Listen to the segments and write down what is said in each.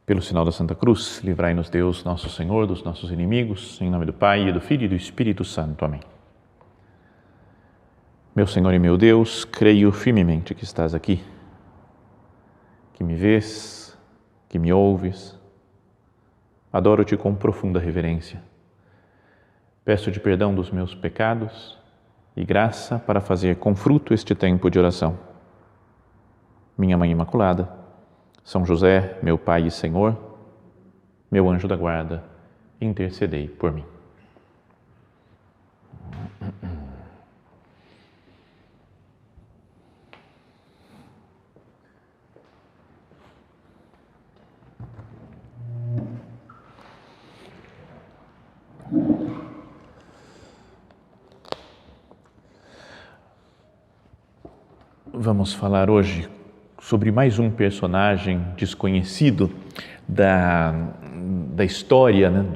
Pelo sinal da Santa Cruz, livrai-nos Deus, nosso Senhor, dos nossos inimigos, em nome do Pai, e do Filho e do Espírito Santo. Amém. Meu Senhor e meu Deus, creio firmemente que estás aqui, que me vês, que me ouves. Adoro-te com profunda reverência. Peço-te perdão dos meus pecados e graça para fazer com fruto este tempo de oração. Minha Mãe Imaculada, São José, meu Pai e Senhor, meu anjo da guarda, intercedei por mim. Vamos falar hoje sobre mais um personagem desconhecido da história, né,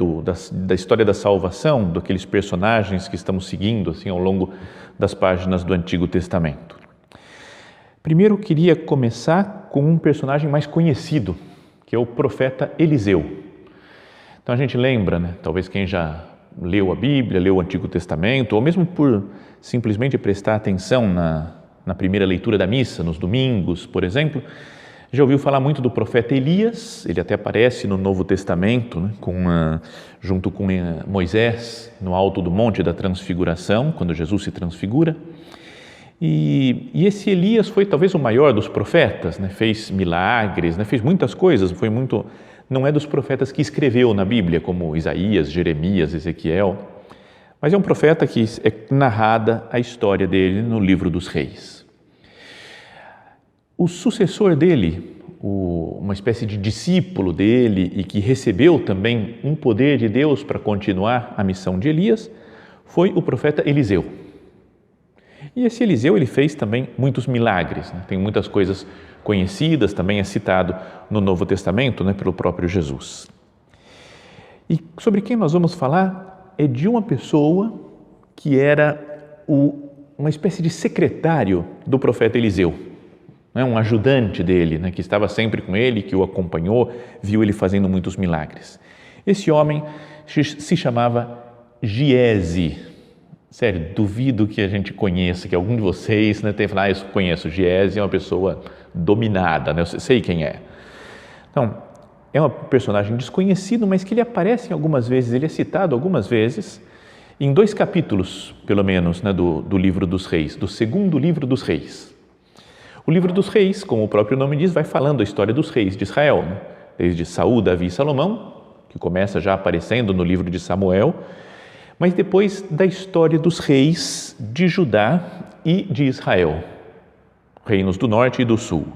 da história da salvação, daqueles personagens que estamos seguindo assim, ao longo das páginas do Antigo Testamento. Primeiro, queria começar com um personagem mais conhecido, que é o profeta Eliseu. Então a gente lembra, né, talvez quem já leu a Bíblia, leu o Antigo Testamento, ou mesmo por simplesmente prestar atenção na primeira leitura da missa, nos domingos, por exemplo, já ouviu falar muito do profeta Elias. Ele até aparece no Novo Testamento, né, junto com Moisés, no alto do Monte da Transfiguração, quando Jesus se transfigura. E esse Elias foi talvez o maior dos profetas, né, fez milagres, né, fez muitas coisas, não é dos profetas que escreveu na Bíblia, como Isaías, Jeremias, Ezequiel, mas é um profeta que é narrada a história dele no livro dos Reis. O sucessor dele, uma espécie de discípulo dele e que recebeu também um poder de Deus para continuar a missão de Elias, foi o profeta Eliseu. E esse Eliseu, ele fez também muitos milagres, né? Tem muitas coisas conhecidas, também é citado no Novo Testamento, né, pelo próprio Jesus. E sobre quem nós vamos falar é de uma pessoa que era uma espécie de secretário do profeta Eliseu, né? Um ajudante dele, né? Que estava sempre com ele, que o acompanhou, viu ele fazendo muitos milagres. Esse homem se chamava Giese. Sério, duvido que a gente conheça, que algum de vocês, né, tenha falado, eu conheço Giese, é uma pessoa dominada, né? Eu sei quem é. Então, é um personagem desconhecido, mas que ele aparece algumas vezes, ele é citado algumas vezes, em 2 capítulos, pelo menos, né, do livro dos Reis, do segundo livro dos Reis. O livro dos Reis, como o próprio nome diz, vai falando a história dos reis de Israel, né? Desde Saul, Davi e Salomão, que começa já aparecendo no livro de Samuel, mas depois da história dos reis de Judá e de Israel, reinos do norte e do sul.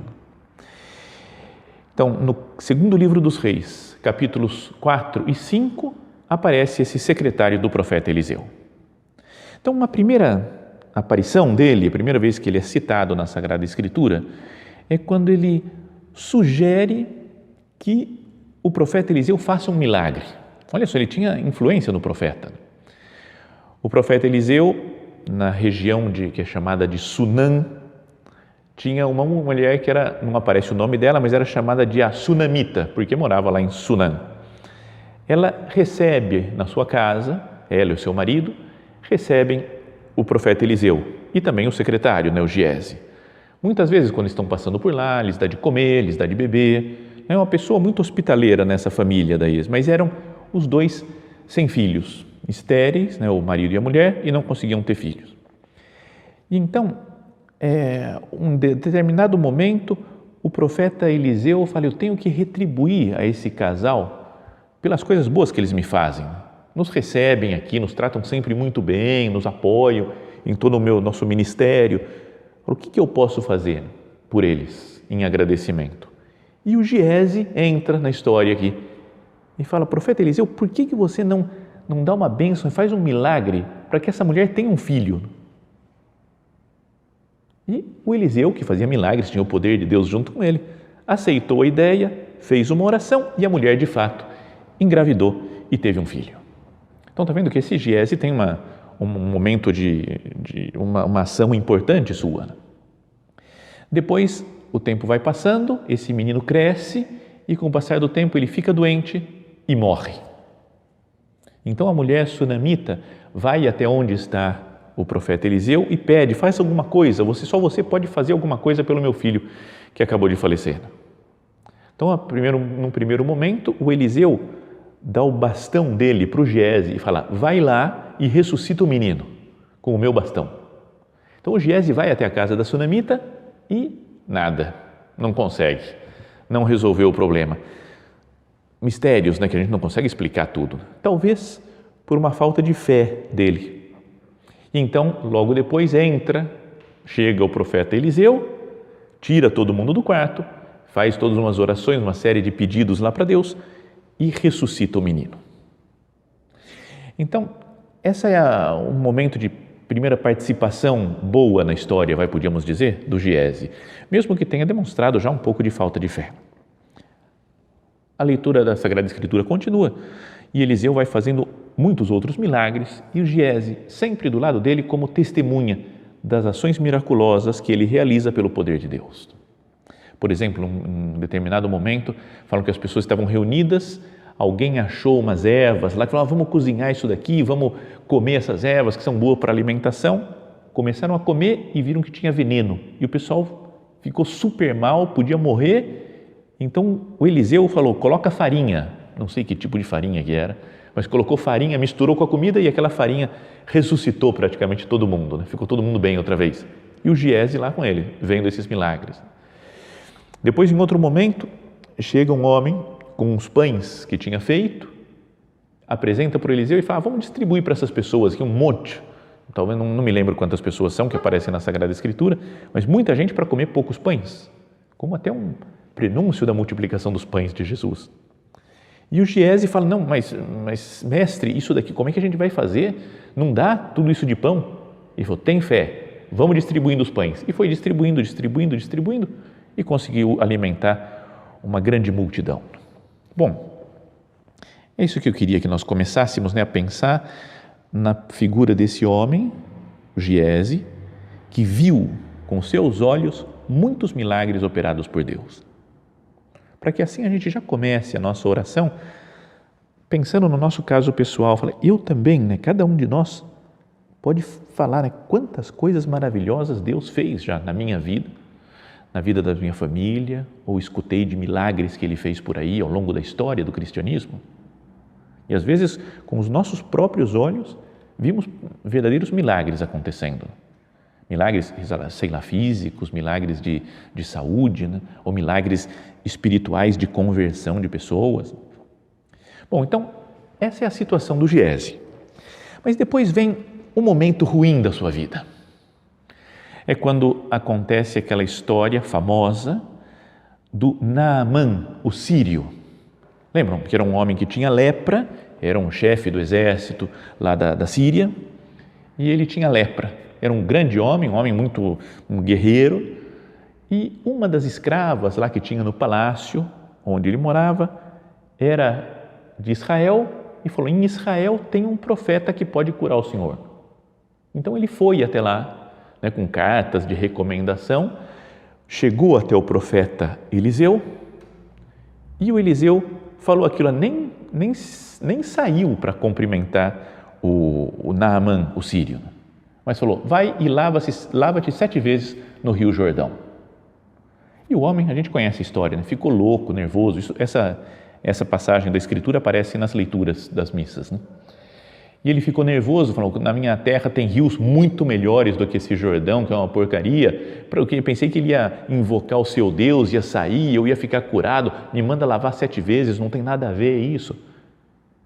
Então, no segundo livro dos Reis, capítulos 4 e 5, aparece esse secretário do profeta Eliseu. Então, uma primeira aparição dele, a primeira vez que ele é citado na Sagrada Escritura, é quando ele sugere que o profeta Eliseu faça um milagre. Olha só, ele tinha influência no profeta. O profeta Eliseu, na região que é chamada de Sunã, tinha uma mulher que não aparece o nome dela, mas era chamada de a Sunamita, porque morava lá em Sunã. Ela recebe na sua casa, ela e o seu marido, recebem o profeta Eliseu e também o secretário, né, o Giese. Muitas vezes, quando estão passando por lá, lhes dá de comer, lhes dá de beber. É uma pessoa muito hospitaleira nessa família daí, mas eram os dois sem filhos, estéreis, né, o marido e a mulher, e não conseguiam ter filhos. E então, um determinado momento, o profeta Eliseu fala, eu tenho que retribuir a esse casal pelas coisas boas que eles me fazem. Nos recebem aqui, nos tratam sempre muito bem, nos apoiam em todo o nosso ministério. O que eu posso fazer por eles em agradecimento? E o Giese entra na história aqui e fala, profeta Eliseu, por que você não dá uma bênção e faz um milagre para que essa mulher tenha um filho? E o Eliseu, que fazia milagres, tinha o poder de Deus junto com ele, aceitou a ideia, fez uma oração e a mulher, de fato, engravidou e teve um filho. Então, está vendo que esse Giese tem um momento uma ação importante sua. Depois, o tempo vai passando, esse menino cresce e com o passar do tempo ele fica doente e morre. Então a mulher sunamita vai até onde está o profeta Eliseu e pede, faz alguma coisa, só você pode fazer alguma coisa pelo meu filho que acabou de falecer. Então, num primeiro momento, o Eliseu dá o bastão dele para o Giese e fala, vai lá e ressuscita o menino com o meu bastão. Então o Giese vai até a casa da sunamita e nada, não consegue, não resolveu o problema. Mistérios, né, que a gente não consegue explicar tudo. Talvez por uma falta de fé dele. E então, logo depois chega o profeta Eliseu, tira todo mundo do quarto, faz todas umas orações, uma série de pedidos lá para Deus e ressuscita o menino. Então, essa é um momento de primeira participação boa na história, podíamos dizer, do Giese, mesmo que tenha demonstrado já um pouco de falta de fé. A leitura da Sagrada Escritura continua e Eliseu vai fazendo muitos outros milagres e o Giese sempre do lado dele como testemunha das ações miraculosas que ele realiza pelo poder de Deus. Por exemplo, em um determinado momento, falam que as pessoas estavam reunidas, alguém achou umas ervas lá, que falou, vamos cozinhar isso daqui, vamos comer essas ervas que são boas para alimentação. Começaram a comer e viram que tinha veneno. E o pessoal ficou super mal, podia morrer. Então o Eliseu falou, coloca farinha, não sei que tipo de farinha que era, mas colocou farinha, misturou com a comida e aquela farinha ressuscitou praticamente todo mundo, né? Ficou todo mundo bem outra vez. E o Giese lá com ele, vendo esses milagres. Depois, em outro momento, chega um homem com uns pães que tinha feito, apresenta para o Eliseu e fala, vamos distribuir para essas pessoas aqui um monte. Talvez não me lembro quantas pessoas são que aparecem na Sagrada Escritura, mas muita gente para comer poucos pães, como até um prenúncio da multiplicação dos pães de Jesus. E o Giese fala, não, mas mestre, isso daqui, como é que a gente vai fazer? Não dá tudo isso de pão? Ele falou, tem fé, vamos distribuindo os pães. E foi distribuindo e conseguiu alimentar uma grande multidão. Bom, é isso que eu queria que nós começássemos, a pensar na figura desse homem, o Giese, que viu com seus olhos muitos milagres operados por Deus. Para que assim a gente já comece a nossa oração pensando no nosso caso pessoal, eu também, cada um de nós pode falar quantas coisas maravilhosas Deus fez já na minha vida, na vida da minha família, ou escutei de milagres que Ele fez por aí ao longo da história do cristianismo. E às vezes, com os nossos próprios olhos, vimos verdadeiros milagres acontecendo. Milagres, sei lá, físicos, milagres de saúde, ou milagres espirituais de conversão de pessoas. Bom, então, essa é a situação do Giese. Mas depois vem um momento ruim da sua vida. É quando acontece aquela história famosa do Naamã, o sírio. Lembram que era um homem que tinha lepra, era um chefe do exército lá da Síria, e ele tinha lepra. Era um grande homem, um guerreiro, e uma das escravas lá que tinha no palácio, onde ele morava, era de Israel, e falou, em Israel tem um profeta que pode curar o senhor. Então ele foi até lá, com cartas de recomendação, chegou até o profeta Eliseu, e o Eliseu falou aquilo, nem saiu para cumprimentar o Naamã, o sírio, mas falou, vai e lava-te 7 vezes no Rio Jordão. E o homem, a gente conhece a história, ficou louco, nervoso, essa passagem da Escritura aparece nas leituras das missas, E ele ficou nervoso, falou, na minha terra tem rios muito melhores do que esse Jordão, que é uma porcaria, porque pensei que ele ia invocar o seu Deus, ia sair, eu ia ficar curado, me manda lavar 7 vezes, não tem nada a ver isso.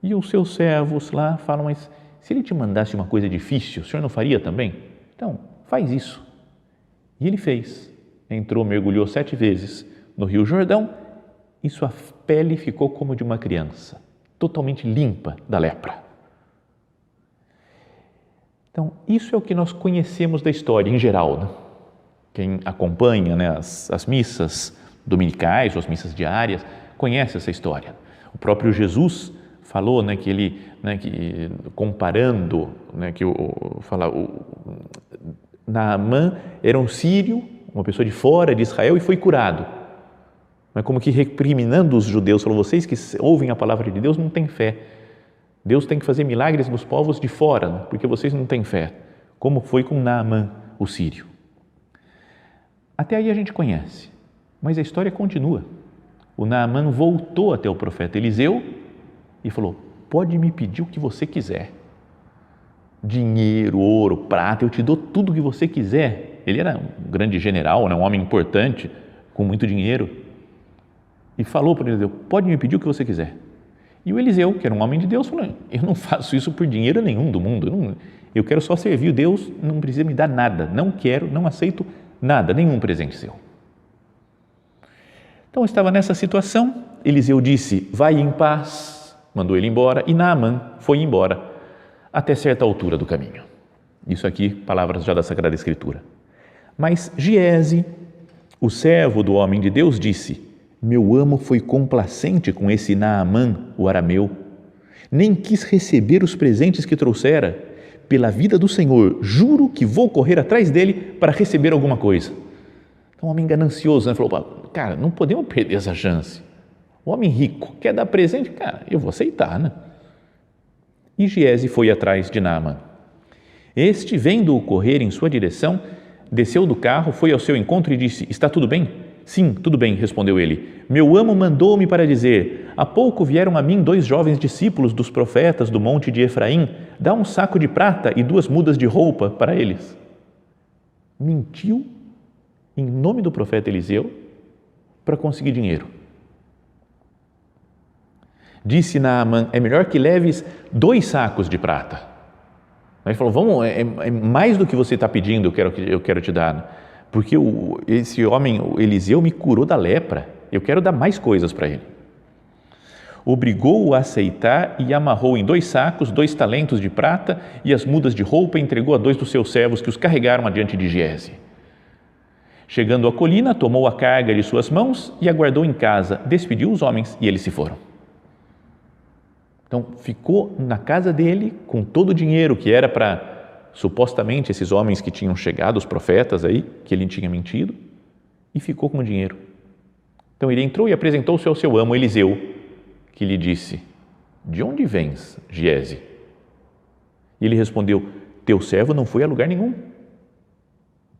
E os seus servos lá falam, mas se ele te mandasse uma coisa difícil, o senhor não faria também? Então, faz isso. E ele fez, entrou, mergulhou 7 vezes no Rio Jordão e sua pele ficou como de uma criança, totalmente limpa da lepra. Então, isso é o que nós conhecemos da história em geral. Quem acompanha as missas dominicais ou as missas diárias conhece essa história. O próprio Jesus falou que ele, que, comparando, Naamã era um sírio, uma pessoa de fora de Israel e foi curado. Mas como que recriminando os judeus, falou, vocês que ouvem a palavra de Deus não têm fé. Deus tem que fazer milagres nos povos de fora, né? Porque vocês não têm fé. Como foi com Naamã, o sírio. Até aí a gente conhece, mas a história continua. O Naamã voltou até o profeta Eliseu e falou, pode me pedir o que você quiser. Dinheiro, ouro, prata, eu te dou tudo o que você quiser. Ele era um grande general, né? Um homem importante, com muito dinheiro. E falou para Eliseu, pode me pedir o que você quiser. E o Eliseu, que era um homem de Deus, falou, eu não faço isso por dinheiro nenhum do mundo, eu quero só servir Deus, não precisa me dar nada, não quero, não aceito nada, nenhum presente seu. Então estava nessa situação, Eliseu disse, vai em paz, mandou ele embora, e Naamã foi embora, até certa altura do caminho. Isso aqui, palavras já da Sagrada Escritura. Mas Giese, o servo do homem de Deus, disse, meu amo foi complacente com esse Naamã, o arameu, nem quis receber os presentes que trouxera. Pela vida do Senhor, juro que vou correr atrás dele para receber alguma coisa. Então, um homem ganancioso, né? Falou, cara, não podemos perder essa chance. O homem rico quer dar presente, cara, eu vou aceitar, né? E Giese foi atrás de Naamã. Este, vendo-o correr em sua direção, desceu do carro, foi ao seu encontro e disse, está tudo bem? Sim, tudo bem, respondeu ele. Meu amo mandou-me para dizer, há pouco vieram a mim 2 jovens discípulos dos profetas do monte de Efraim, dá um saco de prata e 2 mudas de roupa para eles. Mentiu em nome do profeta Eliseu para conseguir dinheiro. Disse Naamã, é melhor que leves 2 sacos de prata. Ele falou, é mais do que você está pedindo, eu quero te dar, porque esse homem, o Eliseu, me curou da lepra, eu quero dar mais coisas para ele. Obrigou-o a aceitar e amarrou em 2 sacos 2 talentos de prata e as mudas de roupa entregou a 2 dos seus servos que os carregaram adiante de Giese. Chegando à colina, tomou a carga de suas mãos e aguardou em casa, despediu os homens e eles se foram. Então, ficou na casa dele com todo o dinheiro que era para, supostamente, esses homens que tinham chegado, os profetas aí, que ele tinha mentido, e ficou com o dinheiro. Então, ele entrou e apresentou-se ao seu amo, Eliseu, que lhe disse, de onde vens, Giese? E ele respondeu, teu servo não foi a lugar nenhum.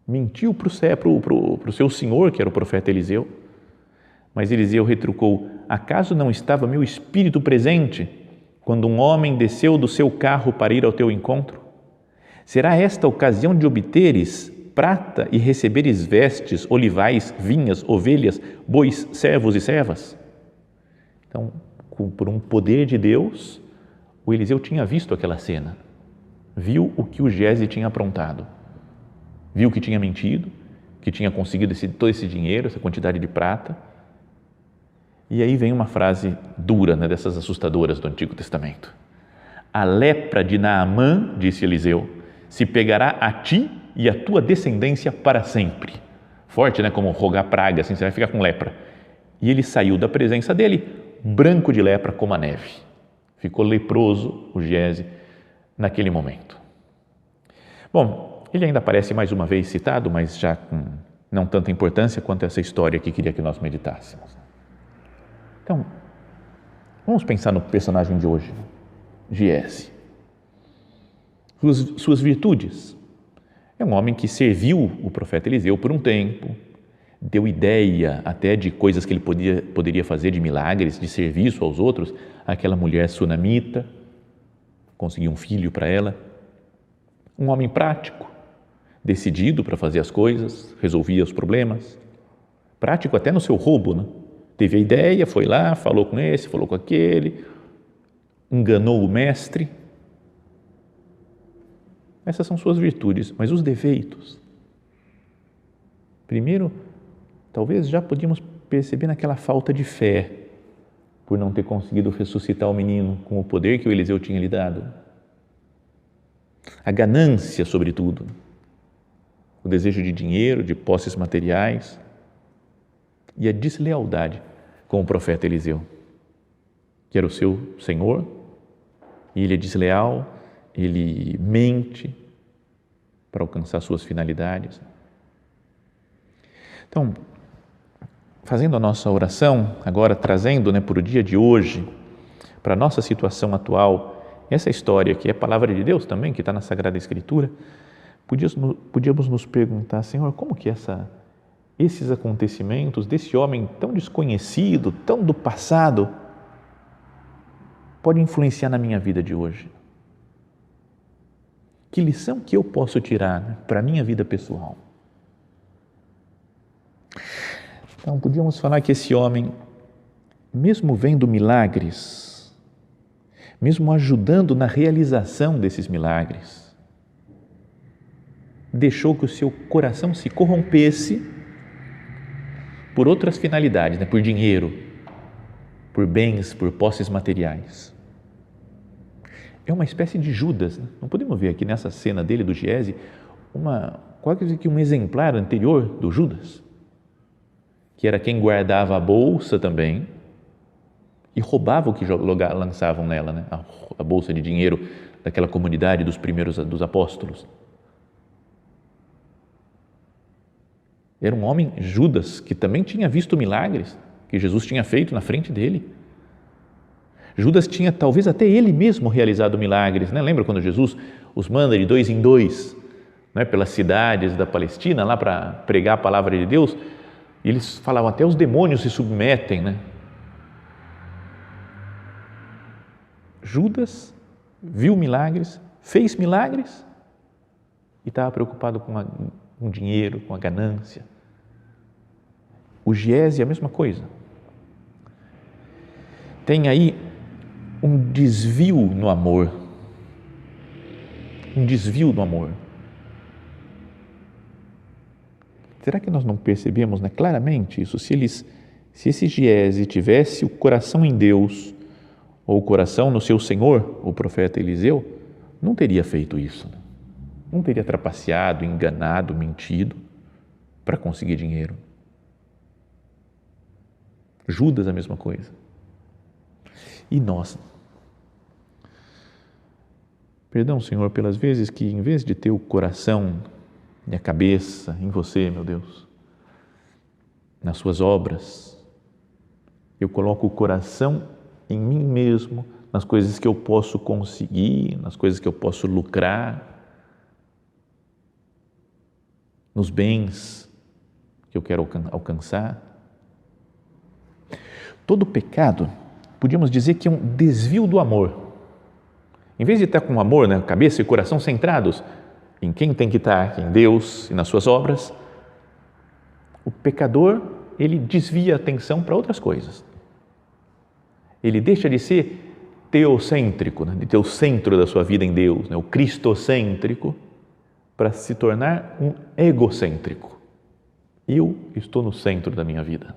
Mentiu para o seu senhor, que era o profeta Eliseu. Mas Eliseu retrucou, acaso não estava meu espírito presente quando um homem desceu do seu carro para ir ao teu encontro? Será esta a ocasião de obteres prata e receberes vestes, olivais, vinhas, ovelhas, bois, servos e servas? Então, por um poder de Deus, o Eliseu tinha visto aquela cena, viu o que o Giese tinha aprontado, viu que tinha mentido, que tinha conseguido todo esse dinheiro, essa quantidade de prata. E aí vem uma frase dura, né, dessas assustadoras do Antigo Testamento. A lepra de Naamã, disse Eliseu, se pegará a ti e a tua descendência para sempre. Forte, né, como rogar praga, assim, você vai ficar com lepra. E ele saiu da presença dele, branco de lepra como a neve. Ficou leproso o Giese naquele momento. Bom, ele ainda aparece mais uma vez citado, mas já com não tanta importância quanto essa história que queria que nós meditássemos. Então, vamos pensar no personagem de hoje, Giese. Suas virtudes. É um homem que serviu o profeta Eliseu por um tempo, deu ideia até de coisas que ele poderia fazer, de milagres, de serviço aos outros, aquela mulher sunamita, conseguiu um filho para ela. Um homem prático, decidido para fazer as coisas, resolvia os problemas, prático até no seu roubo, né? Teve a ideia, foi lá, falou com esse, falou com aquele, enganou o mestre. Essas são suas virtudes, mas os defeitos. Primeiro, talvez já podíamos perceber naquela falta de fé, por não ter conseguido ressuscitar o menino com o poder que o Eliseu tinha lhe dado. A ganância, sobretudo, o desejo de dinheiro, de posses materiais e a deslealdade com o profeta Eliseu, que era o seu senhor, e ele é desleal, ele mente para alcançar suas finalidades. Então, fazendo a nossa oração, agora trazendo, para o dia de hoje, para a nossa situação atual, essa história que é palavra de Deus também, que está na Sagrada Escritura, podíamos nos perguntar, Senhor, como que esses acontecimentos desse homem tão desconhecido, tão do passado, podem influenciar na minha vida de hoje? Que lição que eu posso tirar para a minha vida pessoal? Então, podíamos falar que esse homem, mesmo vendo milagres, mesmo ajudando na realização desses milagres, deixou que o seu coração se corrompesse por outras finalidades, por dinheiro, por bens, por posses materiais. É uma espécie de Judas. Não podemos ver aqui nessa cena dele, do Giese, quase que um exemplar anterior do Judas, que era quem guardava a bolsa também e roubava o que lançavam nela, a bolsa de dinheiro daquela comunidade dos primeiros dos apóstolos. Era um homem, Judas, que também tinha visto milagres que Jesus tinha feito na frente dele. Judas tinha talvez até ele mesmo realizado milagres, Lembra quando Jesus os manda de 2 em 2, pelas cidades da Palestina, lá para pregar a palavra de Deus? E eles falavam, até os demônios se submetem, Judas viu milagres, fez milagres e estava preocupado com o dinheiro, com a ganância. O Giese é a mesma coisa. Tem aí um desvio no amor. Um desvio no amor. Será que nós não percebemos claramente isso? Se esse Giese tivesse o coração em Deus, ou o coração no seu Senhor, o profeta Eliseu, não teria feito isso. Não teria trapaceado, enganado, mentido para conseguir dinheiro. Judas, a mesma coisa. E nós? Perdão, Senhor, pelas vezes que, em vez de ter o coração e a cabeça em você, meu Deus, nas suas obras, eu coloco o coração em mim mesmo, nas coisas que eu posso conseguir, nas coisas que eu posso lucrar, nos bens que eu quero alcançar. Todo pecado, podíamos dizer que é um desvio do amor. Em vez de estar com o amor, cabeça e coração centrados em quem tem que estar, em Deus e nas suas obras, o pecador, ele desvia a atenção para outras coisas. Ele deixa de ser teocêntrico, de ter o centro da sua vida em Deus, o cristocêntrico, para se tornar um egocêntrico. Eu estou no centro da minha vida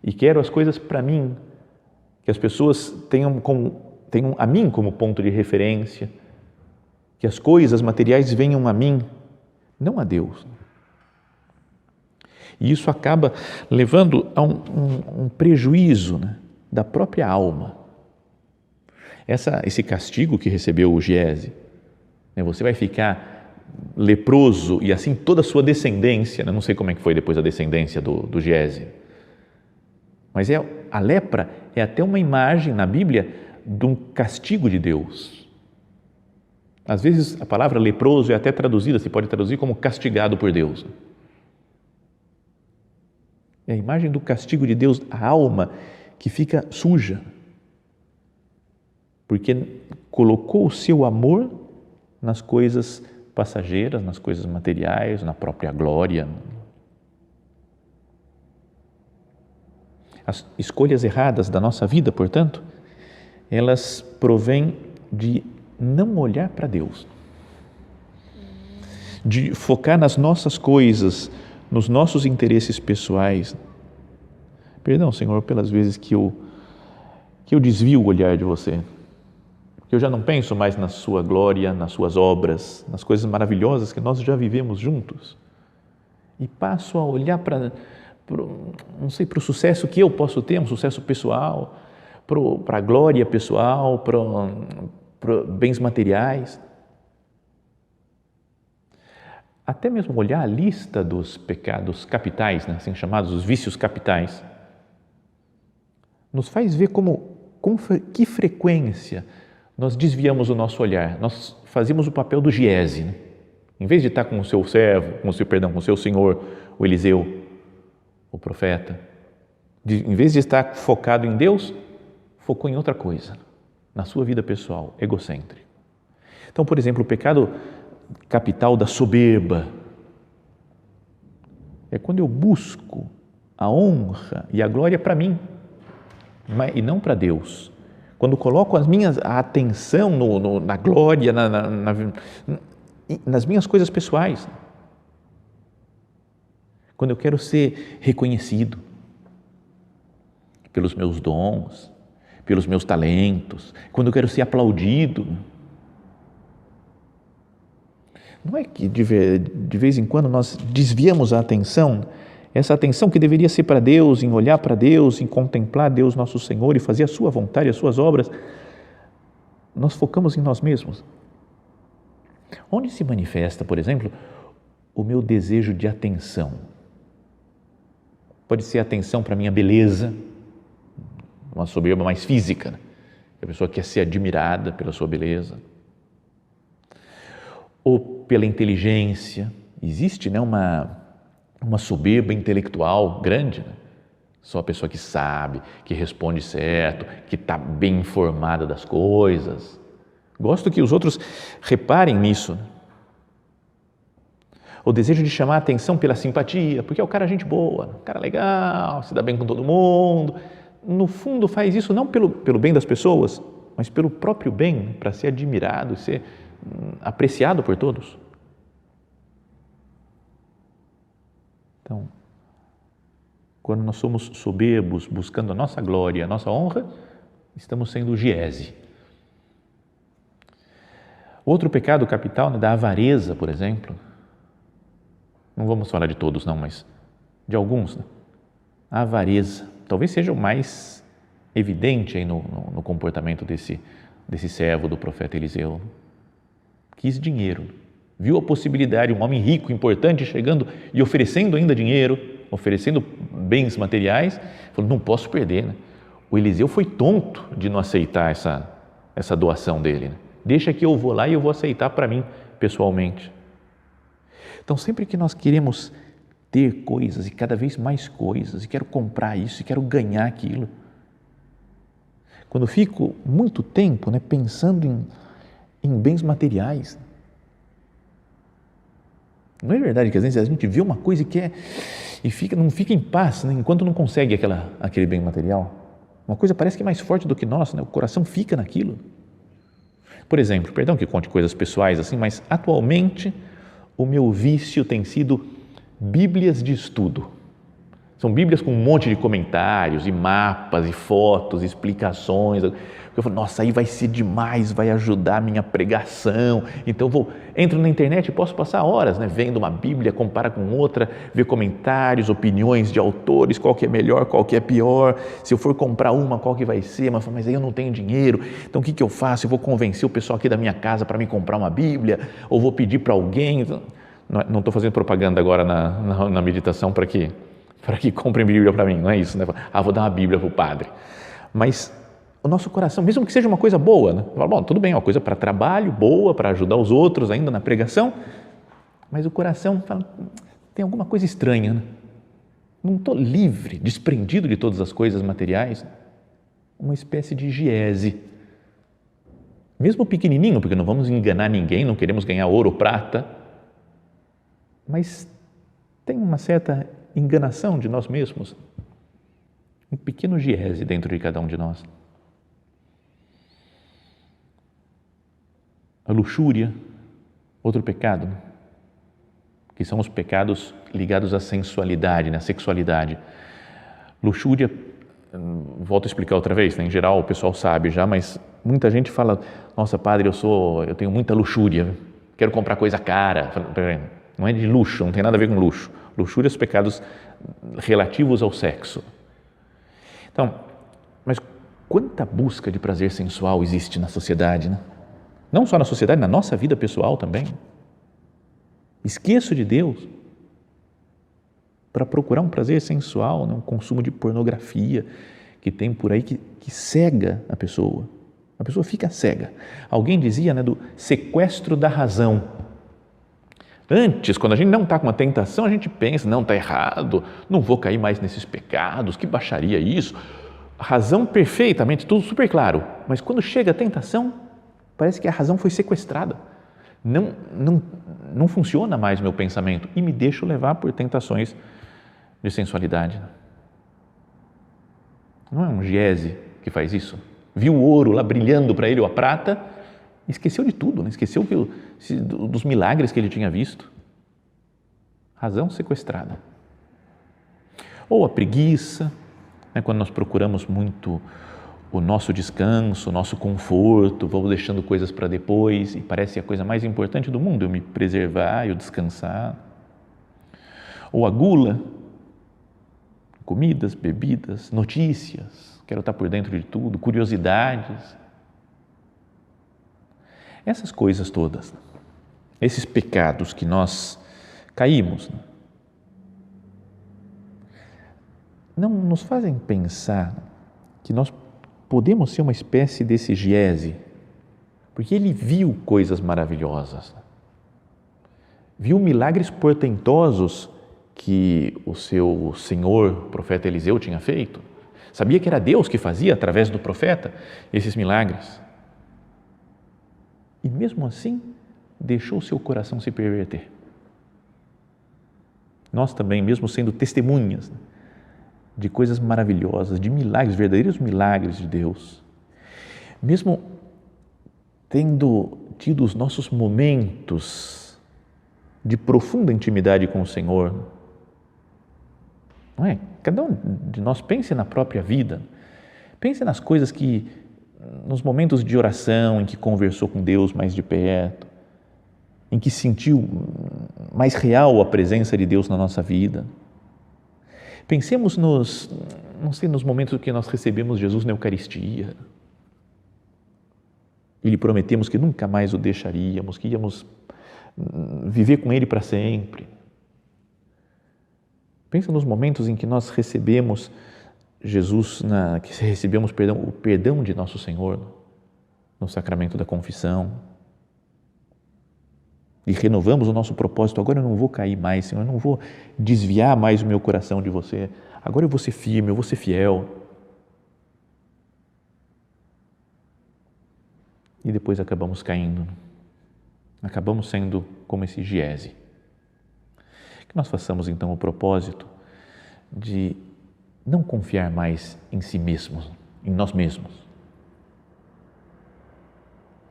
e quero as coisas para mim, que as pessoas tenham a mim como ponto de referência, que as coisas materiais venham a mim, não a Deus. E isso acaba levando a um prejuízo da própria alma. Esse castigo que recebeu o Giese, você vai ficar leproso e assim toda a sua descendência, não sei como é que foi depois a descendência do Giese, mas a lepra é até uma imagem na Bíblia de um castigo de Deus. Às vezes a palavra leproso é até traduzida, se pode traduzir como castigado por Deus. É a imagem do castigo de Deus, a alma que fica suja, porque colocou o seu amor nas coisas passageiras, nas coisas materiais, na própria glória. As escolhas erradas da nossa vida, portanto, elas provêm de não olhar para Deus, de focar nas nossas coisas, nos nossos interesses pessoais. Perdão, Senhor, pelas vezes que eu desvio o olhar de você, que eu já não penso mais na sua glória, nas suas obras, nas coisas maravilhosas que nós já vivemos juntos, e passo a olhar para o sucesso que eu posso ter, um sucesso pessoal, para a glória pessoal, para bens materiais. até mesmo olhar a lista dos pecados capitais, né, assim chamados os vícios capitais, nos faz ver com que frequência nós desviamos o nosso olhar, nós fazíamos o papel do Giese, né? Em vez de estar com o seu servo, com o seu senhor, o Eliseu, o profeta, em vez de estar focado em Deus, focou em outra coisa, na sua vida pessoal, egocêntrico. Então, por exemplo, o pecado capital da soberba é quando eu busco a honra e a glória para mim, e não para Deus. Quando coloco a atenção na glória, nas minhas coisas pessoais. Quando eu quero ser reconhecido pelos meus dons, pelos meus talentos, quando eu quero ser aplaudido. Não é que de vez em quando nós desviamos a atenção, essa atenção que deveria ser para Deus, em olhar para Deus, em contemplar Deus nosso Senhor e fazer a sua vontade, as suas obras, nós focamos em nós mesmos. Onde se manifesta, por exemplo, o meu desejo de atenção? Pode ser atenção para a minha beleza, uma soberba mais física, né? A pessoa quer ser admirada pela sua beleza. Ou pela inteligência. Existe, né, uma soberba intelectual grande, né? Só a pessoa que sabe, que responde certo, que está bem informada das coisas. Gosto que os outros reparem nisso. O desejo de chamar a atenção pela simpatia, porque é o cara gente boa, um cara legal, se dá bem com todo mundo. No fundo faz isso não pelo bem das pessoas, mas pelo próprio bem, para ser admirado, ser apreciado por todos. Então, quando nós somos soberbos, buscando a nossa glória, a nossa honra, estamos sendo Giese. Outro pecado capital, né, da avareza, por exemplo, não vamos falar de todos não, mas de alguns, né? A avareza, talvez seja o mais evidente aí no comportamento desse servo do profeta Eliseu. Quis dinheiro, viu a possibilidade, um homem rico, importante, chegando e oferecendo ainda dinheiro, oferecendo bens materiais, falou, não posso perder, né? O Eliseu foi tonto de não aceitar essa doação dele, né? Deixa que eu vou lá e eu vou aceitar para mim pessoalmente. Então, sempre que nós queremos ter coisas e cada vez mais coisas, e quero comprar isso, e quero ganhar aquilo, quando fico muito tempo, né, pensando em bens materiais, não é verdade que às vezes a gente vê uma coisa e quer e não fica em paz, né, enquanto não consegue aquele bem material? Uma coisa parece que é mais forte do que nós, né, o coração fica naquilo. Por exemplo, perdão que conte coisas pessoais assim, mas atualmente o meu vício tem sido bíblias de estudo. São bíblias com um monte de comentários e mapas e fotos, explicações. Eu falo, nossa, aí vai ser demais, vai ajudar a minha pregação. Então entro na internet e posso passar horas, né, vendo uma Bíblia, compara com outra, ver comentários, opiniões de autores, qual que é melhor, qual que é pior. Se eu for comprar uma, qual que vai ser? Mas aí eu não tenho dinheiro, então o que eu faço? Eu vou convencer o pessoal aqui da minha casa para me comprar uma Bíblia? Ou vou pedir para alguém? Não estou fazendo propaganda agora na meditação para que comprem Bíblia para mim, não é isso, né? Vou dar uma Bíblia para o padre. Mas o nosso coração, mesmo que seja uma coisa boa, né? Fala, bom, tudo bem, é uma coisa para trabalho, boa, para ajudar os outros ainda na pregação, mas o coração fala, tem alguma coisa estranha, né? Não estou livre, desprendido de todas as coisas materiais, uma espécie de Giese. Mesmo pequenininho, porque não vamos enganar ninguém, não queremos ganhar ouro ou prata, mas tem uma certa enganação de nós mesmos, um pequeno Giese dentro de cada um de nós. A luxúria, outro pecado, que são os pecados ligados à sensualidade, à sexualidade. Luxúria, volto a explicar outra vez, né? Em geral o pessoal sabe já, mas muita gente fala, nossa padre, eu tenho muita luxúria, quero comprar coisa cara. Não é de luxo, não tem nada a ver com luxo. Luxúria são os pecados relativos ao sexo. Então, mas quanta busca de prazer sensual existe na sociedade, né? Não só na sociedade, na nossa vida pessoal também. Esqueço de Deus para procurar um prazer sensual, um consumo de pornografia que tem por aí que cega a pessoa. A pessoa fica cega. Alguém dizia do sequestro da razão. Antes, quando a gente não está com uma tentação, a gente pensa, não, está errado, não vou cair mais nesses pecados, que baixaria isso. Razão perfeitamente, tudo super claro. Mas quando chega a tentação, parece que a razão foi sequestrada. Não funciona mais meu pensamento e me deixo levar por tentações de sensualidade. Não é um Giese que faz isso? Viu o ouro lá brilhando para ele, ou a prata, esqueceu de tudo, esqueceu dos milagres que ele tinha visto. Razão sequestrada. Ou a preguiça, quando nós procuramos muito o nosso descanso, o nosso conforto, vamos deixando coisas para depois e parece a coisa mais importante do mundo, eu me preservar, eu descansar. Ou a gula, comidas, bebidas, notícias, quero estar por dentro de tudo, curiosidades. Essas coisas todas, esses pecados que nós caímos, não nos fazem pensar que nós podemos ser uma espécie desse Giese, porque ele viu coisas maravilhosas, viu milagres portentosos que o seu senhor, profeta Eliseu, tinha feito. Sabia que era Deus que fazia, através do profeta, esses milagres. E mesmo assim, deixou o seu coração se perverter. Nós também, mesmo sendo testemunhas de coisas maravilhosas, de milagres, verdadeiros milagres de Deus, mesmo tendo tido os nossos momentos de profunda intimidade com o Senhor, não é? Cada um de nós pense na própria vida, pense nas coisas que, nos momentos de oração em que conversou com Deus mais de perto, em que sentiu mais real a presença de Deus na nossa vida. Pensemos nos momentos em que nós recebemos Jesus na Eucaristia e lhe prometemos que nunca mais o deixaríamos, que íamos viver com Ele para sempre. Pensa nos momentos em que nós recebemos Jesus, que recebemos o perdão de nosso Senhor no sacramento da confissão e renovamos o nosso propósito. Agora eu não vou cair mais, Senhor, eu não vou desviar mais o meu coração de você. Agora eu vou ser firme, eu vou ser fiel. E depois acabamos caindo, acabamos sendo como esse Giese. Que nós façamos então o propósito de não confiar mais em si mesmos, em nós mesmos,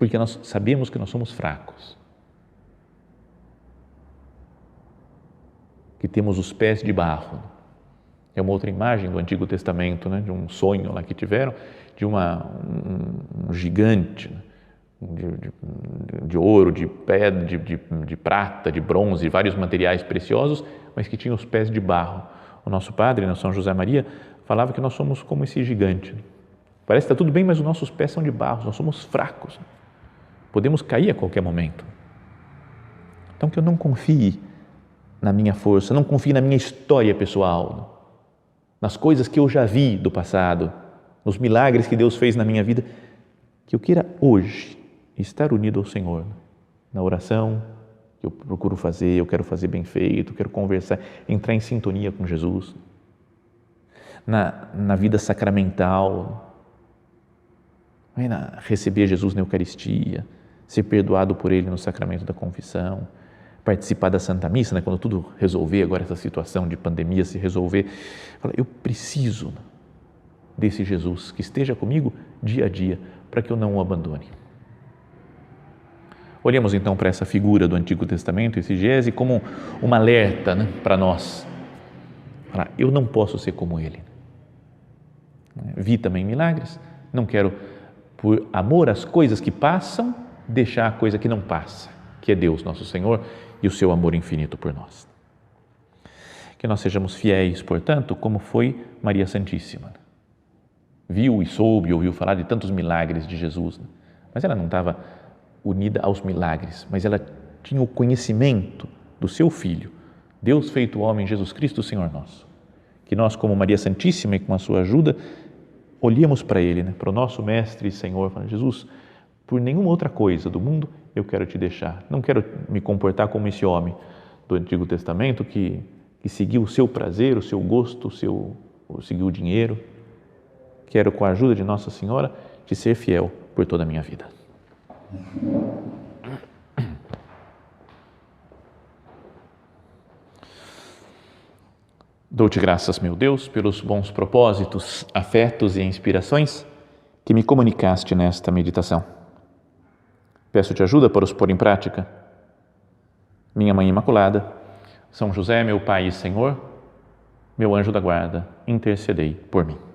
porque nós sabemos que nós somos fracos, que temos os pés de barro. É uma outra imagem do Antigo Testamento, de um sonho lá que tiveram, de um gigante de ouro, de pedra, de prata, de bronze, de vários materiais preciosos, mas que tinha os pés de barro. O nosso padre, São José Maria, falava que nós somos como esse gigante. Parece que está tudo bem, mas os nossos pés são de barro, nós somos fracos. Podemos cair a qualquer momento. Então, que eu não confie na minha força, não confie na minha história pessoal, nas coisas que eu já vi do passado, nos milagres que Deus fez na minha vida, que eu queira hoje estar unido ao Senhor, na oração que eu procuro fazer, eu quero fazer bem feito, quero conversar, entrar em sintonia com Jesus, na vida sacramental, receber Jesus na Eucaristia, ser perdoado por Ele no sacramento da confissão, participar da Santa Missa, quando tudo resolver, agora essa situação de pandemia se resolver, eu preciso desse Jesus que esteja comigo dia a dia, para que eu não o abandone. Olhemos então para essa figura do Antigo Testamento, esse Giese, como um alerta para nós. Eu não posso ser como ele. Vi também milagres, não quero, por amor às coisas que passam, deixar a coisa que não passa, que é Deus, nosso Senhor, e o seu amor infinito por nós. Que nós sejamos fiéis, portanto, como foi Maria Santíssima. Viu e soube, ouviu falar de tantos milagres de Jesus, mas ela não estava unida aos milagres, mas ela tinha o conhecimento do seu Filho, Deus feito homem, Jesus Cristo, Senhor nosso. Que nós, como Maria Santíssima e com a sua ajuda, olhemos para Ele, para o nosso Mestre e Senhor, falando: Jesus, por nenhuma outra coisa do mundo eu quero te deixar. Não quero me comportar como esse homem do Antigo Testamento que seguiu o seu prazer, o seu gosto, seguiu o dinheiro. Quero, com a ajuda de Nossa Senhora, te ser fiel por toda a minha vida. Dou-te graças, meu Deus, pelos bons propósitos, afetos e inspirações que me comunicaste nesta meditação. Peço-te ajuda para os pôr em prática. Minha Mãe Imaculada, São José, meu Pai e Senhor, meu anjo da guarda, intercedei por mim.